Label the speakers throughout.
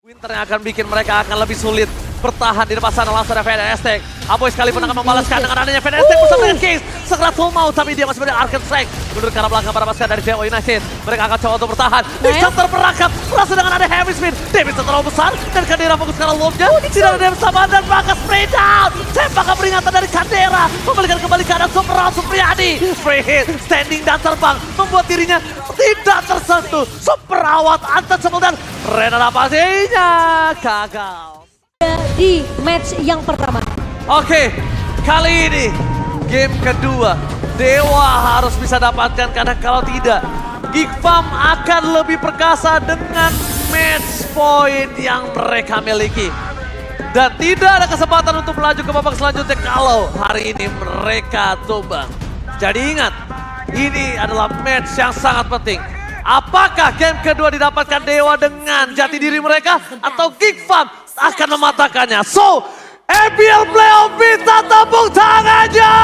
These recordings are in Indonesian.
Speaker 1: Winter yang akan bikin mereka akan lebih sulit bertahan di depan sana. Langsung ada Fnatic. Aboy sekalipun akan membalaskan dengan adanya Fnatic bersama dengan Case. Segera full mau, tapi dia masih berada Arcane Strike. Mundur ke arah belakang para pasukan dari Dewa United. Mereka akan coba untuk bertahan. Dixon terperangkap. Langsung dengan ada Heavy Spin. Damage terlalu besar. Dan Kadera fokus ke arah lobnya. Tidak ada damage sama dan bakal spray down. Tembakan peringatan dari Kadera. Membalikan kembali ke arah Supriyadi. Free hit, standing dan terbang. Membuat dirinya tidak tersentuh. Super awat untouchable dan Rena pastinya gagal.
Speaker 2: Di match yang pertama.
Speaker 1: Oke, kali ini game kedua Dewa harus bisa dapatkan karena kalau tidak Geek Farm akan lebih perkasa dengan match point yang mereka miliki. Dan tidak ada kesempatan untuk melaju ke babak selanjutnya kalau hari ini mereka tumbang. Jadi ingat, ini adalah match yang sangat penting. Apakah game kedua didapatkan Dewa dengan jati diri mereka atau Geek Farm akan mematahkannya? So, EPL Playoff kita tepuk tangannya!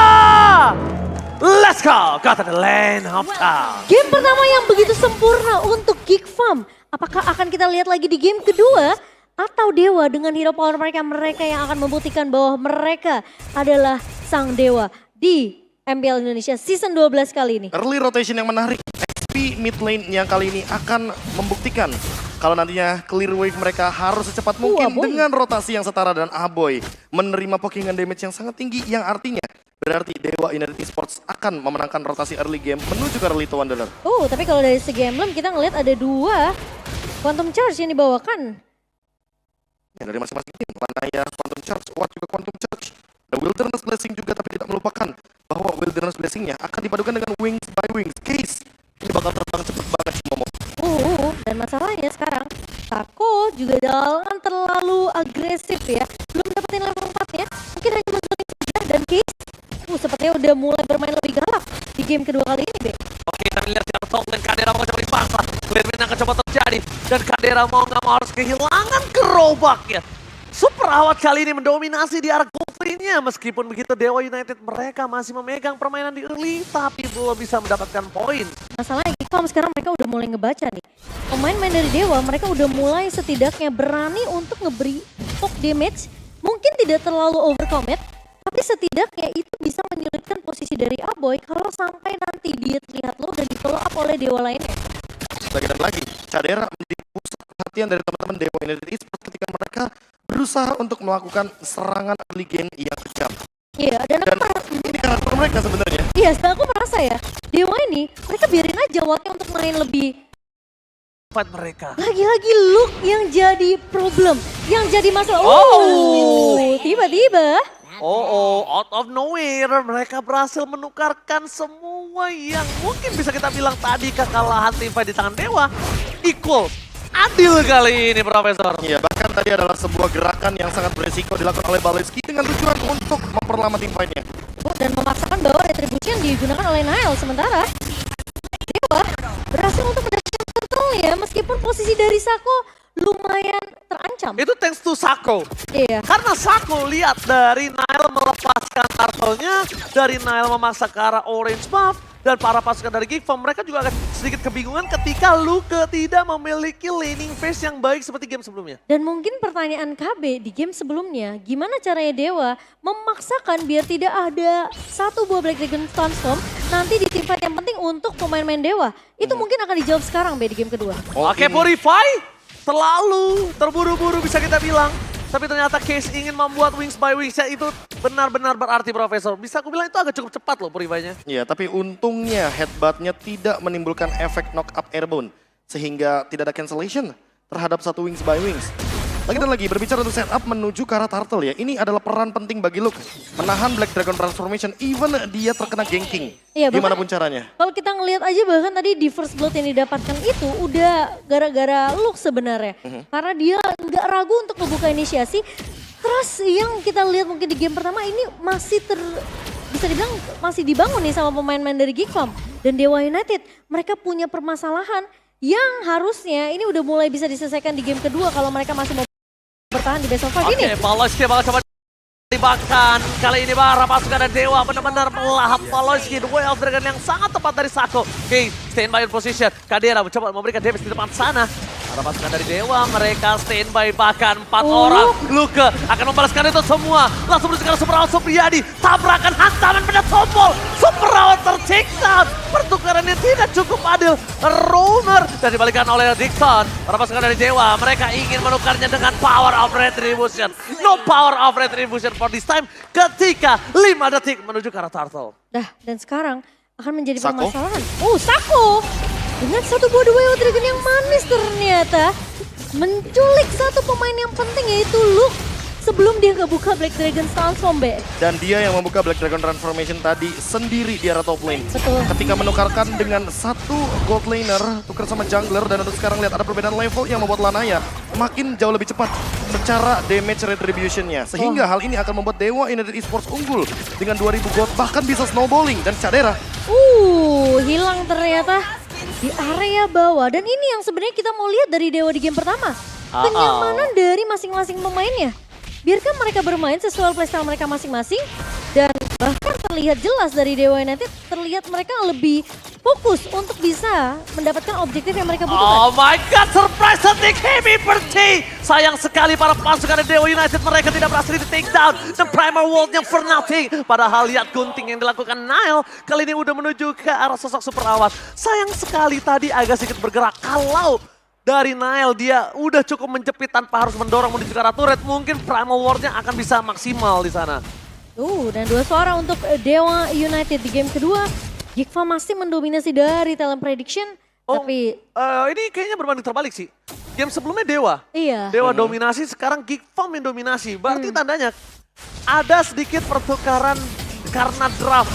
Speaker 1: Let's go! Kata the lane of time.
Speaker 2: Game pertama yang begitu sempurna untuk Geek Farm. Apakah akan kita lihat lagi di game kedua? Atau Dewa dengan hero power mereka yang akan membuktikan bahwa mereka adalah sang Dewa di MPL Indonesia Season 12 kali ini.
Speaker 3: Early rotation yang menarik. XP mid lane yang kali ini akan membuktikan kalau nantinya clear wave mereka harus secepat mungkin dengan rotasi yang setara dan Aboy menerima pokingan damage yang sangat tinggi yang artinya berarti Dewa United Esports akan memenangkan rotasi early game menuju ke early to Wanderer.
Speaker 2: Tapi kalau dari segi emblem kita ngelihat ada 2 Quantum Charge yang dibawakan.
Speaker 3: Ya, dari masing-masing tim, Lanaya, Quantum Charge, Watt juga Quantum Charge. The Wilderness Blessing juga tapi tidak melupakan bahwa Wilderness Blessing-nya akan dipadukan dengan Wings by Wings. Case, ini bakal terbang cepet banget si Momo.
Speaker 2: Dan masalahnya sekarang, Tako juga dalam terlalu agresif ya. Belum dapetin level 4 ya. Mungkin hanya menzoning saja dan Case, sepertinya udah mulai bermain lebih galak di game kedua kali ini, Be.
Speaker 1: Oke, kita lihat secara top lane Kadera mau coba dipaksa. Clearman akan coba terjadi. Dan Kadera mau nggak mau harus kehilangan gerobaknya. Super awat kali ini mendominasi di arah gold lane-nya. Meskipun begitu Dewa United mereka masih memegang permainan di early. Tapi belum bisa mendapatkan poin.
Speaker 2: Masalahnya Geek Farm sekarang mereka udah mulai ngebaca nih. Pemain-pemain dari Dewa mereka udah mulai setidaknya berani untuk ngeberi poke damage. Mungkin tidak terlalu overcommit. Tapi setidaknya itu bisa menyulitkan posisi dari Aboy kalau sampai nanti dia terlihat low dan di follow up oleh Dewa lainnya.
Speaker 3: Lagi dan lagi, Kadera menjadi pusat perhatian dari teman-teman Dewa United Esports ketika mereka berusaha untuk melakukan serangan early game yang kejam.
Speaker 2: Iya, dan
Speaker 3: ini karakter mereka sebenarnya.
Speaker 2: Iya, aku merasa ya, Dewa ini mereka biarin aja waktunya untuk main lebih.
Speaker 1: Fight mereka.
Speaker 2: Lagi-lagi look yang jadi problem, yang jadi masalah. Tiba-tiba.
Speaker 1: Out of nowhere mereka berhasil menukarkan semua yang mungkin bisa kita bilang tadi kekalahan tim fight di tangan Dewa equal. Adil kali ini, Profesor.
Speaker 3: Iya, bahkan tadi adalah sebuah gerakan yang sangat beresiko dilakukan oleh Baleski dengan tujuan untuk memperlama tim fight-nya.
Speaker 2: Dan memaksakan bahwa retribusi yang digunakan oleh Nile. Sementara Dewa berhasil untuk mendapatkan turtle-nya meskipun posisi dari Sako lumayan terancam.
Speaker 1: Itu thanks to Sako.
Speaker 2: Iya.
Speaker 1: Karena Sako lihat dari Nile melepaskan turtle-nya, dari Nile memaksa ke arah orange buff, dan para pasukan dari Geek Farm mereka juga agak sedikit kebingungan ketika Luke tidak memiliki laning phase yang baik seperti game sebelumnya.
Speaker 2: Dan mungkin pertanyaan KB di game sebelumnya, gimana caranya Dewa memaksakan biar tidak ada satu buah Black Dragon Storm nanti di teamfight yang penting untuk pemain-pemain Dewa. Itu mungkin akan dijawab sekarang Be di game kedua.
Speaker 1: Oke, Purify terlalu terburu-buru bisa kita bilang. Tapi ternyata Case ingin membuat Wings by Wings itu benar-benar berarti, Profesor. Bisa aku bilang itu agak cukup cepat loh Purify-nya.
Speaker 3: Iya, tapi untungnya headbutt-nya tidak menimbulkan efek knock up airborne. Sehingga tidak ada cancellation terhadap satu Wings by Wings. Lagi dan lagi berbicara untuk setup menuju ke arah turtle ya. Ini adalah peran penting bagi Luke. Menahan Black Dragon Transformation even dia terkena ganking.
Speaker 2: Iya,
Speaker 3: gimana pun caranya.
Speaker 2: Kalau kita ngelihat aja bahkan tadi di first blood yang didapatkan itu udah gara-gara Luke sebenarnya. Karena dia nggak ragu untuk membuka inisiasi. Terus yang kita lihat mungkin di game pertama ini masih bisa dibilang masih dibangun nih sama pemain-pemain dari Geek Farm. Dan Dewa United mereka punya permasalahan yang harusnya ini udah mulai bisa diselesaikan di game kedua kalau mereka masih mau bertahan di best of 5 ini.
Speaker 1: Oke, Paloski bakal coba Bahkan kali ini para pasukan dan Dewa benar-benar melahap Paloski. The Way of Dragon yang sangat tepat dari Sako. Oke, stand by in position. Kadera mencoba memberikan damage di depan sana. Pasukan dari Dewa, mereka standby bahkan 4
Speaker 2: Oh.
Speaker 1: orang. Luka akan membalaskan itu semua. Langsung menuju ke arah Superawat Supriyadi. Tabrakan hantaman pada tombol. Superawat tersiksa. Pertukarannya tidak cukup adil. Roamer dan dibalikan oleh Dixon. Para pasukan dari Dewa, mereka ingin menukarnya dengan Power of Retribution. No Power of Retribution for this time. Ketika 5 detik menuju ke arah Turtle.
Speaker 2: Dan sekarang akan menjadi
Speaker 3: Sako?
Speaker 2: permasalahan. Sako! Dengan satu buah Wild Dragon yang manis ternyata menculik satu pemain yang penting yaitu Luke sebelum dia ngebuka Black Dragon Transform, Be.
Speaker 3: Dan dia yang membuka Black Dragon Transformation tadi sendiri di arah top lane.
Speaker 2: Betul.
Speaker 3: Ketika menukarkan dengan satu gold laner, tukar sama jungler, dan untuk sekarang lihat ada perbedaan level yang membuat Lanaya makin jauh lebih cepat secara damage retribution-nya. Sehingga hal ini akan membuat Dewa United Esports unggul dengan 2000 gold, bahkan bisa snowballing. Dan Cadera
Speaker 2: Hilang ternyata di area bawah. Dan ini yang sebenarnya kita mau lihat dari Dewa di game pertama. Kenyamanan dari masing-masing pemainnya. Biarkan mereka bermain sesuai playstyle mereka masing-masing. Dan bahkan terlihat jelas dari Dewa United, terlihat mereka lebih fokus untuk bisa mendapatkan objektif yang mereka butuhkan.
Speaker 1: Oh my god, surprise attack Heavy Berti. Sayang sekali para pasukan dari Dewa United, mereka tidak berhasil di take down. The Primal World-nya for nothing. Padahal lihat gunting yang dilakukan Nile, kali ini udah menuju ke arah sosok Superawat. Sayang sekali tadi agak sedikit bergerak. Kalau dari Nile dia udah cukup menjepit tanpa harus mendorong menuju ke arah turret, mungkin Primal World-nya akan bisa maksimal di sana.
Speaker 2: Dan 2 suara untuk Dewa United di game kedua. Gikva masih mendominasi dari talent prediction. Tapi
Speaker 1: ini kayaknya berbanding terbalik sih. Game sebelumnya Dewa.
Speaker 2: iya.
Speaker 1: Dewa dominasi, sekarang Gigfam yang dominasi. Berarti tandanya ada sedikit pertukaran karena draft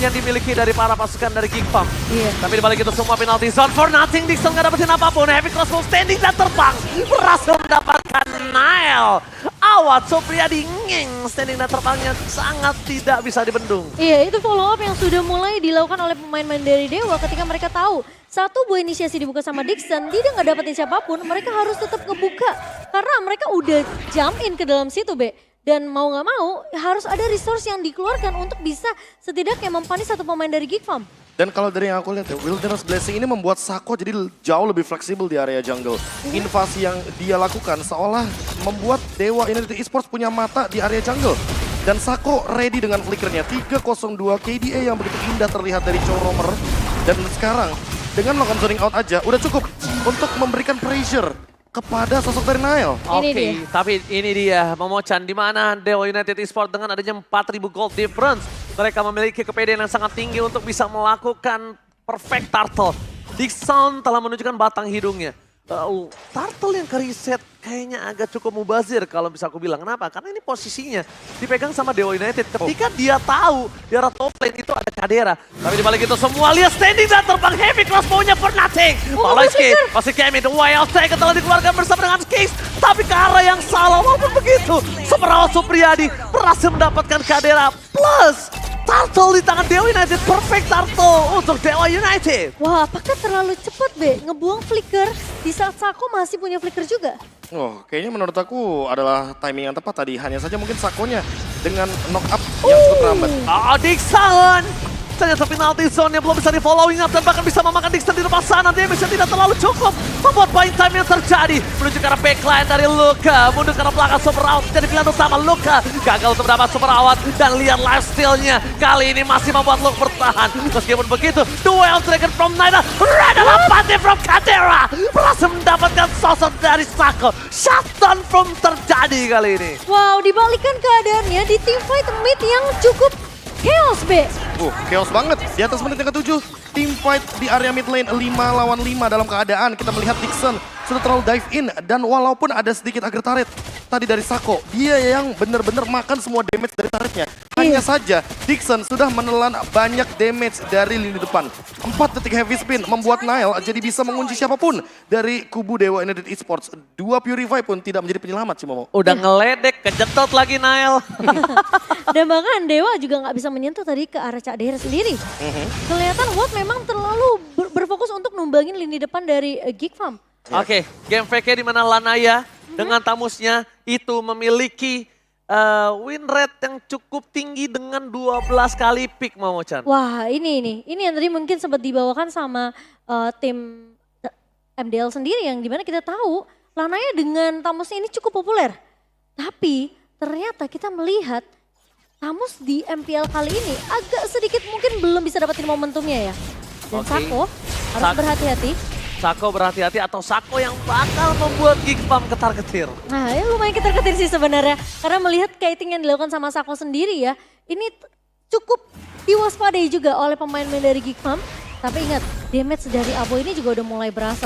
Speaker 1: yang dimiliki dari para pasukan dari Gigfam.
Speaker 2: Iya.
Speaker 1: Tapi dibalik itu semua penalty zone for nothing. Dixon gak dapetin apapun. Heavy Crossbow standing dan terbang. Berhasil mendapatkan Nile. Awat Supriyadi ngeng. Standing dan terbangnya sangat tidak bisa dibendung.
Speaker 2: Iya, itu follow up yang sudah mulai dilakukan oleh pemain-pemain dari Dewa ketika mereka tahu satu buah inisiasi dibuka sama Dixon, dia nggak dapetin siapapun, mereka harus tetap ngebuka. Karena mereka udah jump in ke dalam situ, Be. Dan mau nggak mau harus ada resource yang dikeluarkan untuk bisa setidaknya mempanis satu pemain dari Gigfam.
Speaker 3: Dan kalau dari yang aku lihat ya, Wilderness Blessing ini membuat Sako jadi jauh lebih fleksibel di area jungle. Invasi yang dia lakukan seolah membuat Dewa United Esports punya mata di area jungle. Dan Sako ready dengan flickernya. 302 KDA yang begitu indah terlihat dari Choromer. Dan sekarang dengan melakukan zoning out aja udah cukup untuk memberikan pressure kepada sosok dari Nile.
Speaker 2: Ini dia.
Speaker 1: Tapi ini dia Momo-chan, di mana Dewa United Esports dengan adanya 4.000 gold difference. Mereka memiliki kepedean yang sangat tinggi untuk bisa melakukan perfect turtle. Dixon telah menunjukkan batang hidungnya. Turtle yang ke-reset kayaknya agak cukup mubazir kalau bisa aku bilang. Kenapa? Karena ini posisinya dipegang sama Dewa United. Ketika dia tahu di arah top lane itu ada Cadera. Tapi dibalik itu semua lihat standing dan terbang Heavy Crossbow-nya for nothing. Follow escape, masih Kemi, the wild tag telah dikeluarkan bersama dengan Skis. Tapi ke arah yang salah, walaupun begitu. Superawat Supriyadi berhasil mendapatkan Cadera plus Turtle di tangan Dewa United, perfect Turtle untuk Dewa United.
Speaker 2: Wah, apakah terlalu cepat, Be? Ngebuang flicker di saat Sako masih punya flicker juga?
Speaker 3: Oh, kayaknya menurut aku adalah timing yang tepat tadi. Hanya saja mungkin Sakonya dengan knock up yang cukup lambat.
Speaker 1: Dixon! Ternyata penalty zone yang belum bisa di-following up dan bahkan bisa memakan Dixon di depan sana. Damage tidak terlalu cukup membuat buying time yang terjadi. Menuju ke arah backline dari Luka. Mundur ke arah belakang Superawat jadi pilihan utama Luka. Gagal untuk mendapat Superawat dan lihat lifestyle-nya. Kali ini masih membuat Luka bertahan. Meskipun begitu, duel Dragon from Naida. Adalah Pati from Cadera. Berhasil mendapatkan sosok dari Sako. Shutdown from terjadi kali ini.
Speaker 2: Wow, dibalikan keadaannya di team fight mid yang cukup chaos, Be.
Speaker 3: Chaos banget. Di atas menit yang ke-7, team fight di area mid lane 5 lawan 5 dalam keadaan. Kita melihat Dixon sudah terlalu dive in. Dan walaupun ada sedikit agar turret tadi dari Sako, dia yang benar-benar makan semua damage dari turretnya. Hanya saja Dixon sudah menelan banyak damage dari lini depan. 4 detik heavy spin membuat Nile jadi bisa mengunci siapapun dari kubu Dewa United Esports. 2 Purify pun tidak menjadi penyelamat sih, Momo.
Speaker 1: Udah ngeledek, kejetot lagi Nile.
Speaker 2: Dan bahkan Dewa juga nggak bisa menyentuh tadi ke arah Cadera sendiri. Kelihatan Watt memang terlalu berfokus untuk numbangin lini depan dari Gigfam.
Speaker 1: Oke, game fake di mana Lanaya dengan tamusnya itu memiliki win rate yang cukup tinggi dengan 12 kali pick, Momo-chan.
Speaker 2: Wah, ini yang tadi mungkin sempat dibawakan sama tim MDL sendiri yang dimana kita tahu Lanaya dengan Tamusnya ini cukup populer. Tapi ternyata kita melihat Tamus di MPL kali ini agak sedikit mungkin belum bisa dapetin momentumnya ya. Dan
Speaker 1: Oke.
Speaker 2: Sako harus berhati-hati.
Speaker 1: Sako berhati-hati atau Sako yang bakal membuat Geekfam ketar-ketir.
Speaker 2: Nah ya lumayan ketar-ketir sih sebenarnya. Karena melihat kiting yang dilakukan sama Sako sendiri ya. Ini cukup diwaspadai juga oleh pemain-pemain dari Geekfam. Tapi ingat damage dari Aboy ini juga udah mulai berasa.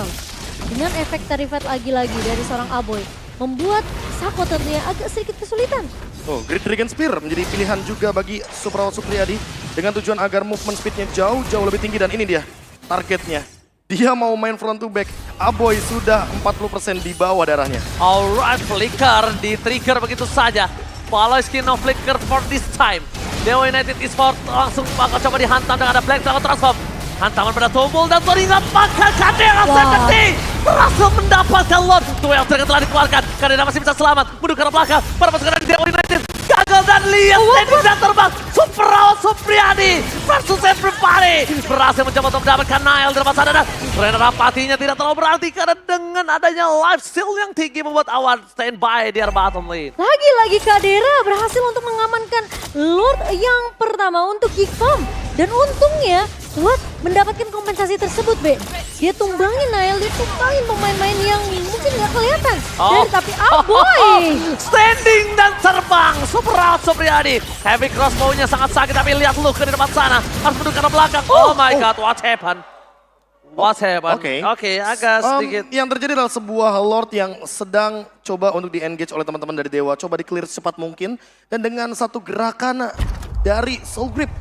Speaker 2: Dengan efek Terrified lagi-lagi dari seorang Aboy. Membuat Sako tentunya agak sedikit kesulitan.
Speaker 3: Oh, Great Dragon Spear menjadi pilihan juga bagi Suprawa Supriyadi dengan tujuan agar movement speednya jauh-jauh lebih tinggi dan ini dia targetnya. Dia mau main front to back, Aboy sudah 40% di bawah darahnya.
Speaker 1: Alright, Flicker di-trigger begitu saja. Follow skin of Flicker for this time. Dewa United Esports langsung bakal coba dihantam dengan ada Black Dragon Transform. Hantaman pada tumbul dan teringat bakal Kadera Seketi berhasil mendapatkan lot. Duel Dragon telah dikeluarkan, Kadera masih bisa selamat. Mundur ke arah belakang, para pasukan dari Dewa United gagal dan lihat standing dan terbang. Suprawa Supriyadi versus everybody berhasil mencoba untuk mendapatkan Nile di depan sana dan Renner Apatinya tidak terlalu berarti karena dengan adanya life steal yang tinggi membuat Awan standby di area bottom lane.
Speaker 2: Lagi-lagi Kadera berhasil untuk mengamankan Lord yang pertama untuk Geekfam. Dan untungnya Watt mendapatkan kompensasi tersebut, Be. Dia tumbangin Nile, dia tumbangin pemain-pemain yang mungkin nggak kelihatan. Tapi Aboy!
Speaker 1: Standing dan terbang, Suprawa Supriyadi. Heavy crossbow-nya sangat sakit, tapi lihat Luke di depan sana. Harus menunduk ke belakang. Oh my god, what happened? What happened? Oke, agak sedikit.
Speaker 3: Yang terjadi adalah sebuah Lord yang sedang coba untuk di-engage oleh teman-teman dari Dewa. Coba di-clear secepat mungkin. Dan dengan satu gerakan dari Soul Grip,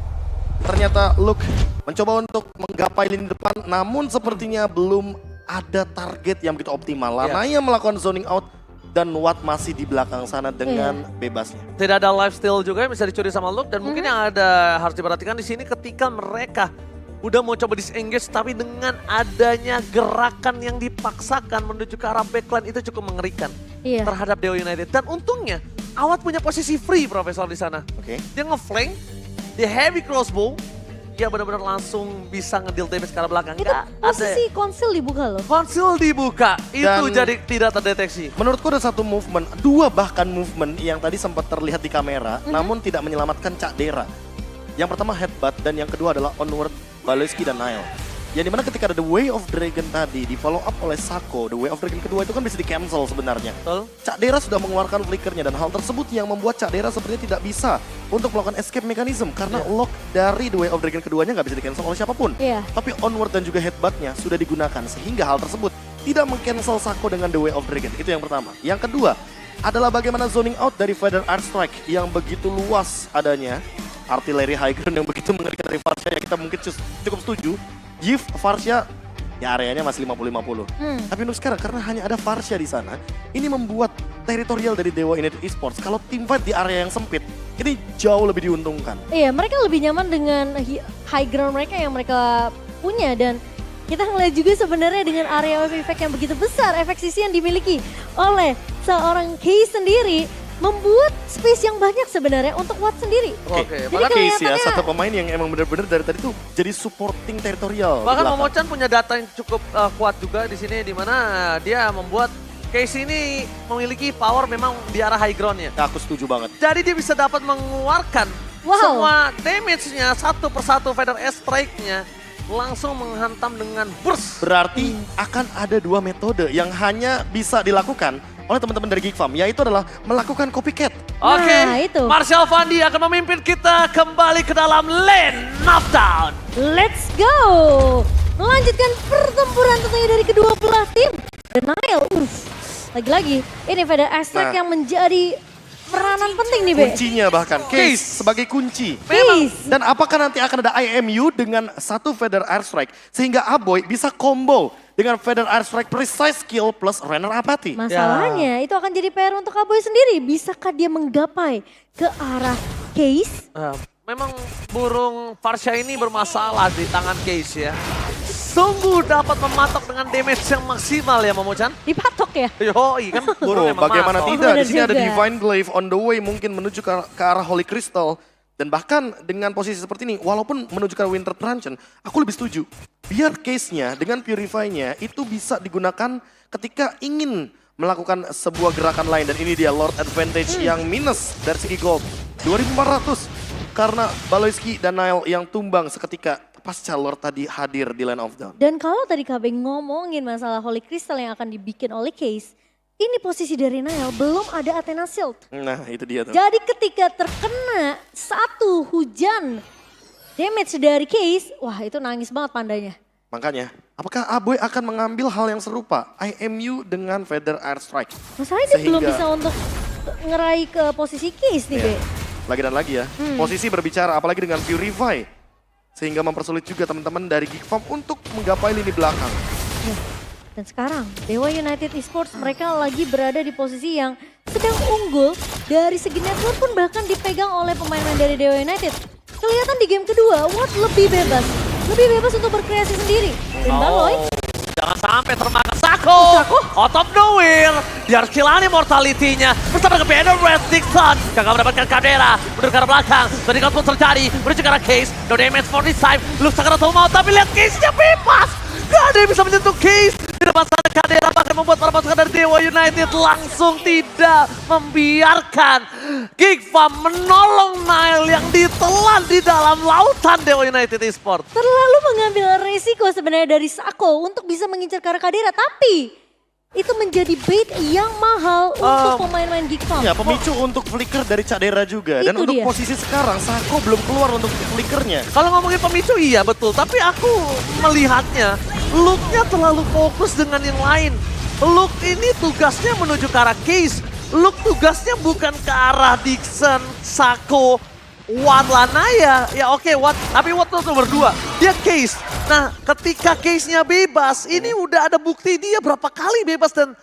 Speaker 3: ternyata Luke mencoba untuk menggapai lini depan, namun sepertinya belum ada target yang begitu optimal. Lanaya melakukan zoning out dan Watt masih di belakang sana dengan bebasnya.
Speaker 1: Tidak ada life steal juga yang bisa dicuri sama Luke dan mungkin yang ada harus diperhatikan di sini ketika mereka udah mau coba disengage tapi dengan adanya gerakan yang dipaksakan menuju ke arah backline itu cukup mengerikan terhadap Dewa United. Dan untungnya Awat punya posisi free Profesor di sana. Dia ngeflank, dia heavy crossbow, dia benar-benar langsung bisa ngedeal damage ke arah belakang.
Speaker 2: Itu posisi konsil dibuka loh.
Speaker 1: Konsil dibuka, itu jadi tidak terdeteksi.
Speaker 3: Menurutku ada satu movement, dua bahkan movement yang tadi sempat terlihat di kamera, namun tidak menyelamatkan Cak Dera. Yang pertama headbutt dan yang kedua adalah onward Baleski dan Nile. Yang dimana ketika ada The Way of Dragon tadi di follow up oleh Sako, The Way of Dragon kedua itu kan bisa di cancel sebenarnya. Cak Dera sudah mengeluarkan flickernya dan hal tersebut yang membuat Cak Dera sepertinya tidak bisa untuk melakukan escape mechanism karena lock dari The Way of Dragon keduanya nggak bisa di cancel oleh siapapun. Tapi onward dan juga headbuttnya sudah digunakan sehingga hal tersebut tidak meng-cancel Sako dengan The Way of Dragon. Itu yang pertama. Yang kedua adalah bagaimana zoning out dari Feather Art Strike yang begitu luas adanya. Artillery high ground yang begitu mengerikan dari Farsha ya kita mungkin cukup setuju. Give Farsha ya areanya masih 50-50. Tapi untuk sekarang karena hanya ada Farsha di sana, ini membuat teritorial dari Dewa United Esports kalau team fight di area yang sempit ini jauh lebih diuntungkan.
Speaker 2: Iya, mereka lebih nyaman dengan high ground mereka yang mereka punya dan kita ngeliat juga sebenarnya dengan area wave effect yang begitu besar, efek sisi yang dimiliki oleh seorang Kay sendiri membuat space yang banyak sebenarnya untuk Watt sendiri.
Speaker 3: Jadi Case ya satu pemain yang emang benar-benar dari tadi tuh jadi supporting teritorial.
Speaker 1: Bahkan Momochan punya data yang cukup kuat juga di sini di mana dia membuat Case ini memiliki power memang di arah high ground-nya.
Speaker 3: Aku setuju banget.
Speaker 1: Jadi dia bisa dapat mengeluarkan semua damage-nya satu persatu Feather Strike-nya langsung menghantam dengan burst.
Speaker 3: Berarti akan ada dua metode yang hanya bisa dilakukan oleh teman-teman dari Geekfam, yaitu adalah melakukan copycat.
Speaker 1: Oke, Marshall Fandi akan memimpin kita kembali ke dalam lane knockdown.
Speaker 2: Let's go! Melanjutkan pertempuran tentunya dari kedua belah tim. Dan Nile, lagi-lagi ini Feather Strike yang menjadi peranan penting nih, Be.
Speaker 3: Kuncinya bahkan, Case sebagai kunci. Dan apakah nanti akan ada IMU dengan satu Feather Airstrike sehingga Aboy bisa combo dengan Feather Airstrike precise skill plus Renner Apathy.
Speaker 2: Masalahnya itu akan jadi PR untuk Aboy sendiri. Bisakah dia menggapai ke arah Case?
Speaker 1: Memang burung Farsha ini bermasalah di tangan Case ya. Sungguh dapat mematok dengan damage yang maksimal ya Momochan.
Speaker 2: Dipatok ya?
Speaker 1: Yoi kan burung memang
Speaker 3: bagaimana
Speaker 1: matok.
Speaker 3: tidak, di sini ada Divine Glaive on the way mungkin menuju ke arah Holy Crystal. Dan bahkan dengan posisi seperti ini, walaupun menunjukkan Winter Truncheon, aku lebih setuju. Biar case-nya dengan Purify-nya itu bisa digunakan ketika ingin melakukan sebuah gerakan lain. Dan ini dia Lord Advantage yang minus dari segi gold. 2400 karena Baloyski dan Nile yang tumbang seketika pasca Lord tadi hadir di Land of Dawn.
Speaker 2: Dan kalau tadi KB ngomongin masalah Holy Crystal yang akan dibikin oleh Case, ini posisi dari Nile belum ada Athena Shield.
Speaker 3: Nah itu dia tuh.
Speaker 2: Jadi ketika terkena satu hujan damage dari Case, wah itu nangis banget pandanya.
Speaker 3: Makanya, apakah Aboy akan mengambil hal yang serupa? IMU dengan Feather Air Strike.
Speaker 2: Masalahnya dia belum bisa untuk ngeraih ke posisi Case nih, Be.
Speaker 3: Lagi dan lagi ya, posisi berbicara apalagi dengan Purify. Sehingga mempersulit juga teman-teman dari Geek Farm untuk menggapai lini belakang.
Speaker 2: Dan sekarang Dewa United Esports mereka lagi berada di posisi yang sedang unggul dari segi network pun bahkan dipegang oleh pemain-pemain dari Dewa United. Kelihatan di game kedua Watt lebih bebas untuk berkreasi sendiri. Dan Baloy
Speaker 1: Jangan sampai termakan Sako. Out of nowhere. Dia harus kilani mortality-nya. Bersama dengan Banner Red Dixon. Gagal mendapatkan Kadera. Mundur ke arah belakang. Tadi pun terjadi. Menuju ke arah Case. No damage for this time. Lux sangat mau. Tapi lihat Case-nya bebas. Gak ada yang bisa menyentuh Case. Di depan sana Kadera bahkan membuat para pasukan dari Dewa United langsung tidak membiarkan Geek Farm menolong Nile yang ditelan di dalam lautan Dewa United Esports.
Speaker 2: terlalu mengambil resiko sebenarnya dari Sako untuk bisa mengincar ke arah Kadera. Tapi itu menjadi bait yang mahal untuk pemain-pemain Geek Farm.
Speaker 3: Ya, pemicu untuk flicker dari Cadera juga. Dan
Speaker 2: Itu
Speaker 3: untuk
Speaker 2: dia.
Speaker 3: posisi sekarang, Sako belum keluar untuk flickernya.
Speaker 1: Kalau ngomongin pemicu iya betul, tapi aku melihatnya Luke-nya terlalu fokus dengan yang lain. Luke ini tugasnya menuju ke arah Case. Luke tugasnya bukan ke arah Dixon, Sako, Watt, Lanaya. Ya oke, Watt, tapi Watt itu nomor 2. Dia Case. Nah ketika Case-nya bebas, ini udah ada bukti dia berapa kali bebas dan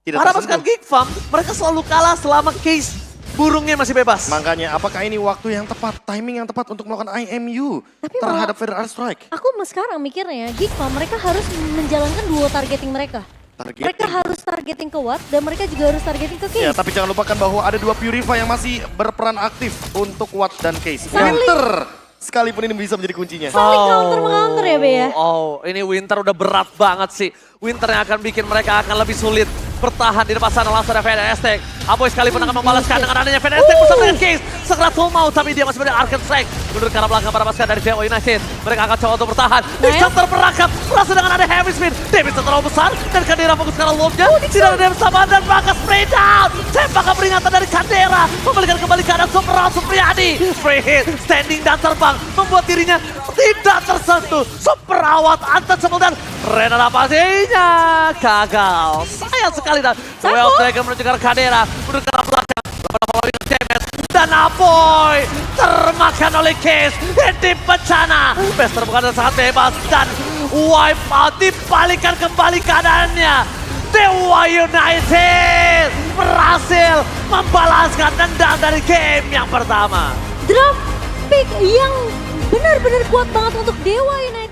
Speaker 3: Tidak
Speaker 1: para
Speaker 3: tersentuh.
Speaker 1: pasukan Geek Farm, mereka selalu kalah selama Case burungnya masih bebas.
Speaker 3: Makanya apakah ini waktu yang tepat, timing yang tepat untuk melakukan IMU
Speaker 2: Tapi
Speaker 3: terhadap Feather Air Strike?
Speaker 2: Aku sekarang mikirnya Geek Farm mereka harus menjalankan duo targeting mereka.
Speaker 3: Targeting.
Speaker 2: Mereka harus targeting ke Watt dan mereka juga harus targeting ke
Speaker 3: Ya,
Speaker 2: Case.
Speaker 3: tapi jangan lupakan bahwa ada 2 Purify yang masih berperan aktif untuk Watt dan Case.
Speaker 2: Saling-
Speaker 3: Winter sekalipun ini bisa menjadi kuncinya.
Speaker 2: Saling counter-mencounter ya, Be ya?
Speaker 1: Oh, ini Winter udah berat banget sih. Winter yang akan bikin mereka akan lebih sulit bertahan di depan sana langsung ada Feather Aztec. Aboy sekalipun akan membalaskan dengan adanya Feather Aztec bersama dengan Case. Segera full mau, tapi dia masih berdiri Arcane Strike. Mundur ke arah belakang para pasukan dari Dewa United. Mereka akan coba untuk bertahan. Dixon terperangkap, langsung dengan ada Heavy Spin. Damage terlalu besar, dan Kadera fokus ke arah lob-nya. Tidak ada damage tambahan dan bahkan spray down. Tembakan peringatan dari Kadera. Membalikan kembali keadaan Super Supriyadi. Free hit, standing dan terbang. Membuat dirinya tidak tersentuh. Super awat untouchable dan regenerasinya gagal. Sayang sekali dan Well Dragon menuju ke arah Kadera. Mundur ke arah belakang. Lawan following damage. Dan Aboy termakan oleh Case. Ini bencana. Bester bukan sangat bebas dan wipe out dibalikan kembali keadaannya. Dewa United berhasil membalaskan dendam dari game yang pertama.
Speaker 2: Draft pick yang benar-benar kuat banget untuk Dewa United.